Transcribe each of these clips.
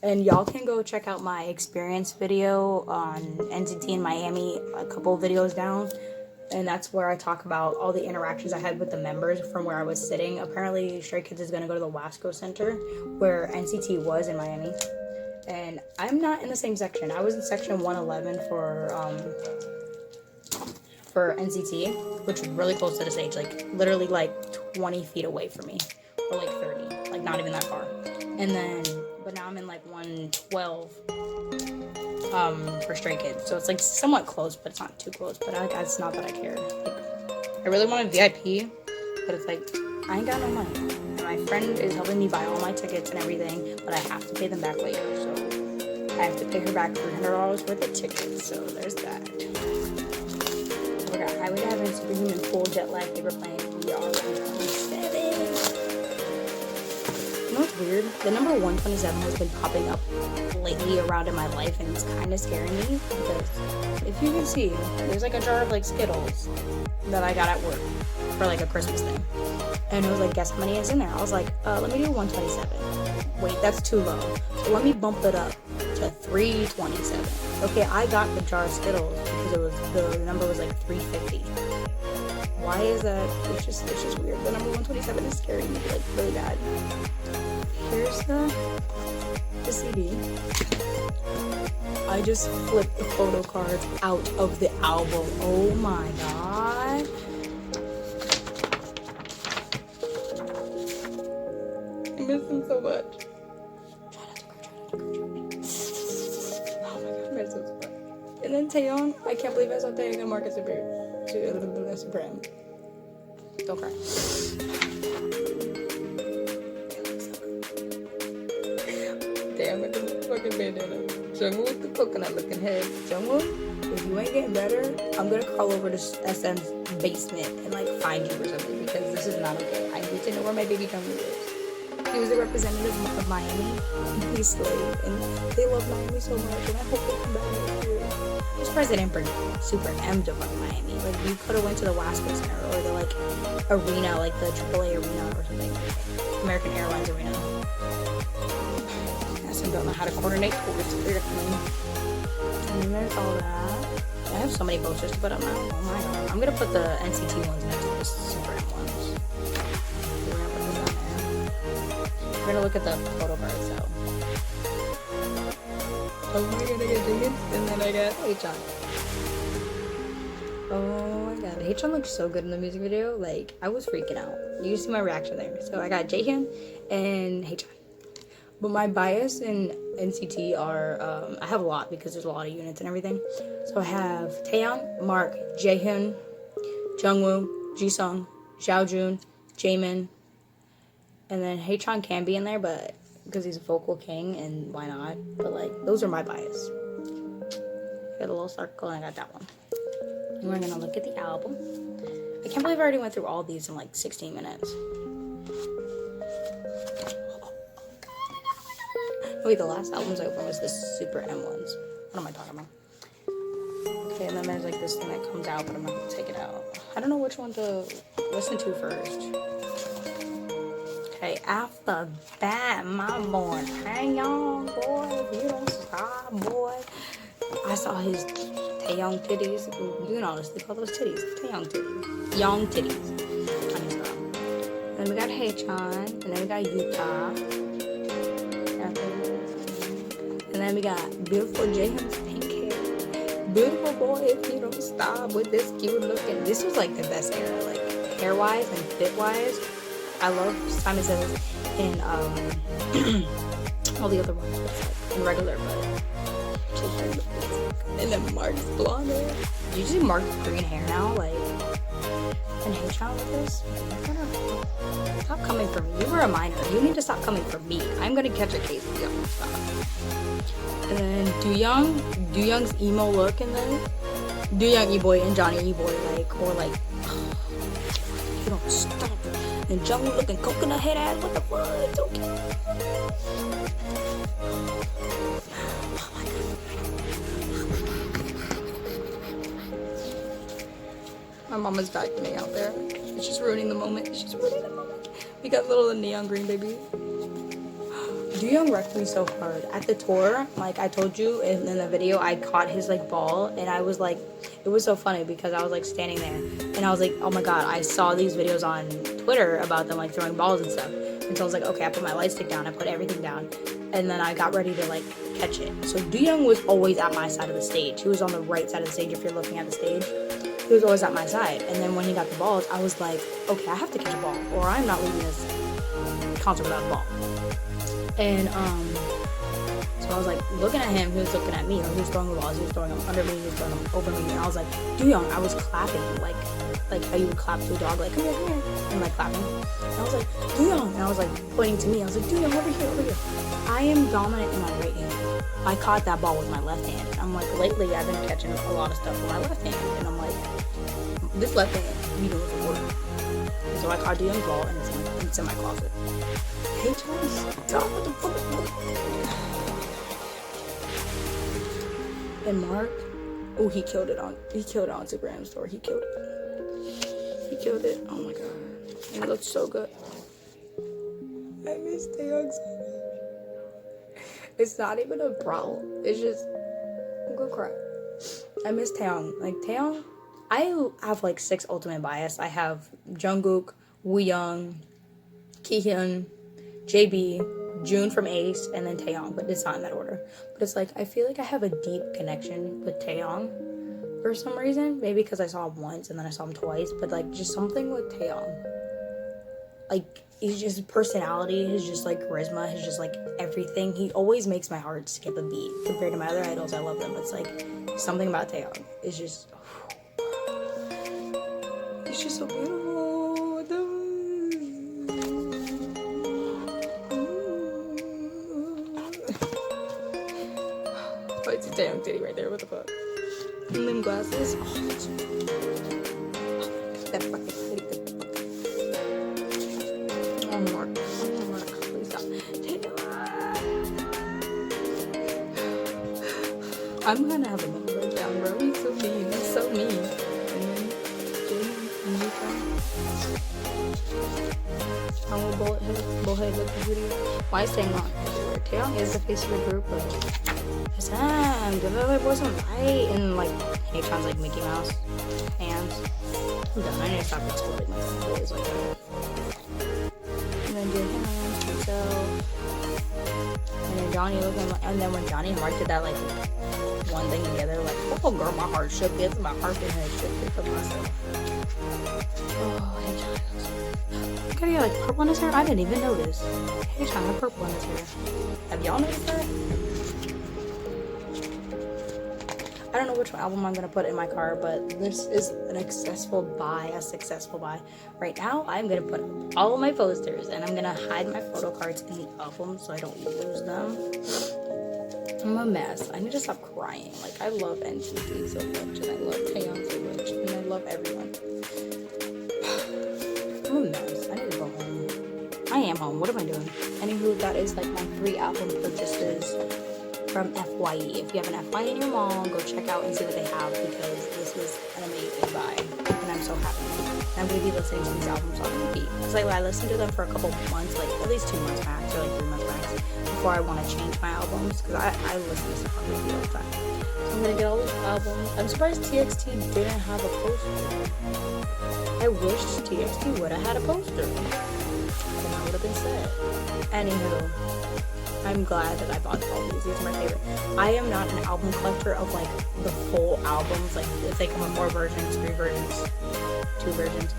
And y'all can go check out my experience video on NCT in Miami, a couple videos down. And that's where I talk about all the interactions I had with the members from where I was sitting. Apparently, Stray Kids is going to go to the Wasco Center, where NCT was in Miami. And I'm not in the same section. I was in section 111 for NCT, which was really close to the stage, like literally like 20 feet away from me, or like 30, like not even that far. And then, but now I'm in like 112 for Stray Kids, so it's like somewhat close, but it's not too close. But it's not that I care. Like, I really wanted VIP, but it's like I ain't got no money, and my friend is helping me buy all my tickets and everything, but I have to pay them back later, so I have to pay her back $300 worth of tickets. So there's that. I would have in Superhuman full jet lag. They were playing VR127. You know what's weird? The number 127 has been popping up lately around in my life, and it's kind of scaring me because if you can see, there's like a jar of like Skittles that I got at work for like a Christmas thing, and it was like, guess how many is in there? I was like, let me do 127. Wait, that's too low. So let me bump it up to 327. Okay, I got the jar of Skittles because it was the number was like 350. Why is that? It's just weird. The number 127 is scaring me like really bad. Here's the CD. I just flipped the photo cards out of the album. Oh my god. I miss them so much. And then Taeyong, I can't believe I saw Taeyong and Marcus Supreme. Don't cry. Damn, look at the fucking bandana. Jungwoo with the coconut looking head. Jungwoo, if you ain't getting better, I'm gonna crawl over to SM's basement and like find you or something, because this is not okay. I need to know where my baby Jungwoo lives. He was a representative of Miami, and he slayed, and they love Miami so much, and I hope they come back next year. I'm surprised they didn't bring Super M to fucking Miami. Like, you could have went to the Wasco Center, or the, like, arena, like the AAA arena or something. American Airlines arena. I just don't know how to coordinate tours. And then there's all that. I have so many posters to put up now. Oh my god. I'm gonna put the NCT ones next to the Super M ones. We're gonna look at the photo cards, so. Oh my god, I got Jenkins, and then I got Haechan. Oh my god, Haechan looks so good in the music video. Like, I was freaking out. You see my reaction there. So I got Jaehyun and Haechan. But my bias in NCT are, I have a lot because there's a lot of units and everything. So I have Taeyong, Mark, Jaehyun, Jungwoo, Jisung, Xiaojun, Jaemin, and then Haechan can be in there, but because he's a vocal king, and why not? But like, those are my bias. Got a little circle, and I got that one. And we're gonna look at the album. I can't believe I already went through all these in like 16 minutes. Wait, the last albums I opened was the Super M ones. What am I talking about? Okay, and then there's like this thing that comes out, but I'm not gonna take it out. I don't know which one to listen to first. Okay, off the bat, my boy, hang on, boy, if you don't stop, boy. I saw his Taeyong titties. You can honestly call those titties Taeyong titties. Young titties. On his girl. Then we got Haechan, and then we got Yuta. And then we got beautiful Jaehyun's pink hair. Beautiful boy, if you don't stop with this cute looking. This was like the best era, like hair-wise and fit-wise. I love Simon Says and all the other ones, but like in regular, but and then Mark's blonde hair. Did you see Mark's green hair now? Like, and Haechan with this? You're gonna stop coming for me. You were a minor. You need to stop coming for me. I'm gonna catch a case if you don't stop. And then Dooyoung's emo look, and then Dooyoung E-boy and Johnny E-boy, like, or like, you don't stop. And Jungwoo looking coconut head ass. What the fuck? It's okay. Oh my god. My mama's vacuuming out there. It's just ruining the moment. It's just ruining the moment. We got little neon green baby. Young wrecked me so hard at the tour. Like I told you in the video, I caught his like ball, and I was like, it was so funny because I was like standing there, and I was like, oh my god, I saw these videos on Twitter about them like throwing balls and stuff. And so I was like, okay, I put my light stick down, I put everything down, and then I got ready to like catch it. So Young was always at my side of the stage. He was on the right side of the stage if you're looking at the stage. He was always at my side. And then when he got the balls, I was like, okay, I have to catch a ball, or I'm not leaving this concert without a ball. And so I was like looking at him, he was looking at me, or he was throwing the balls, he was throwing them under me, he was throwing them over me, and I was like, Young, I was clapping, like how you would clap to a dog, like, come here, and like clapping. And I was like, Young, and I was like pointing to me, I was like, Young, over here. I am dominant in my right hand. I caught that ball with my left hand. I'm like, lately I've been catching a lot of stuff with my left hand, and I'm like, this left hand, you know, is work. And so I caught Young's ball, and it's in my closet. Hey, Charles, stop with the fuck. And Mark, oh, he killed it on Instagram story. He killed it. Oh my god, it looked so good. I miss Taeyong so much. It's not even a brawl. It's just, I'm gonna cry. I miss Taeyong. Like Taeyong, I have like 6 ultimate bias. I have Jungkook, Wooyoung, Kihyun, JB, June from Ace, and then Taeyong, but it's not in that order. But it's like, I feel like I have a deep connection with Taeyong for some reason. Maybe because I saw him once and then I saw him twice, but like just something with Taeyong. Like, he's just personality, his just like charisma, his just like everything. He always makes my heart skip a beat compared to my other idols. I love them, but it's like something about Taeyong. It's just so beautiful. Oh, it's a Taeyong titty right there. What the fuck? And them glasses. Oh, that fucking titty. Oh, Mark, please stop. I'm gonna have a moment breakdown, bro. He's so mean. He's so mean. I will bullhead look the video. Why is Taeyong on everywhere? Taeyong is the face of the group, but it's him. Give the other boys some light. And like, Haechan's like Mickey Mouse hands. I'm done. I need to stop exploding my boys like that. And then do hands, himself. And then Johnny looking like, and then when Johnny and Mark did that like one thing together, like, oh girl, my heart shook. It's my heart been shook for myself. Oh, Haechan. Look at he like purple in his hair. I didn't even notice. Haechan had purple in his hair. Have y'all noticed that? I don't know which album I'm gonna put in my car, but this is a successful buy. Right now, I'm gonna put all of my posters, and I'm gonna hide my photo cards in the album so I don't lose them. I'm a mess. I need to stop crying. Like, I love NCT so much, and I love Taeyong so much, and I love everyone. I'm a mess. I need to go home. I am home. What am I doing? Anywho, that is like my 3 album purchases from FYE. If you have an FYE in your mall, go check out and see what they have, because this was an amazing buy, and I'm so happy. And I'm going to be listening to these albums on repeat, because like, I listened to them for a couple months, like at least 2 months max, or like 3 months max, before I want to change my albums, because I listen to stuff on repeat all the time. So I'm going to get all those albums. I'm surprised TXT didn't have a poster. I wish TXT would have had a poster. Then I would have been set. Anywho, I'm glad that I bought all these. These are my favorite. I am not an album collector of like the full albums. Like if they come with 4 versions, 3 versions, 2 versions.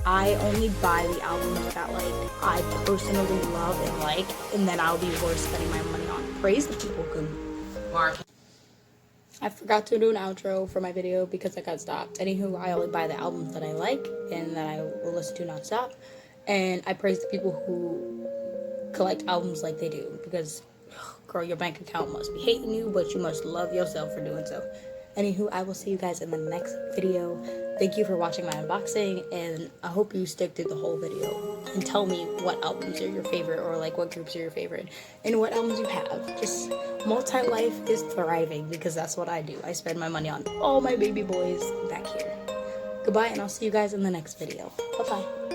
I only buy the albums that like I personally love and like, and then I'll be worth spending my money on. Praise the people who Mark. I forgot to do an outro for my video because I got stopped. Anywho, I only buy the albums that I like and that I will listen to non-stop. And I praise the people who collect albums like they do, because girl, your bank account must be hating you, but you must love yourself for doing so. Anywho, I will see you guys in the next video. Thank you for watching my unboxing, and I hope you stick through the whole video and tell me what albums are your favorite, or like what groups are your favorite, and what albums you have. Just multi-life is thriving, because that's what I do. I spend my money on all my baby boys back here. Goodbye, and I'll see you guys in the next video. Bye-bye.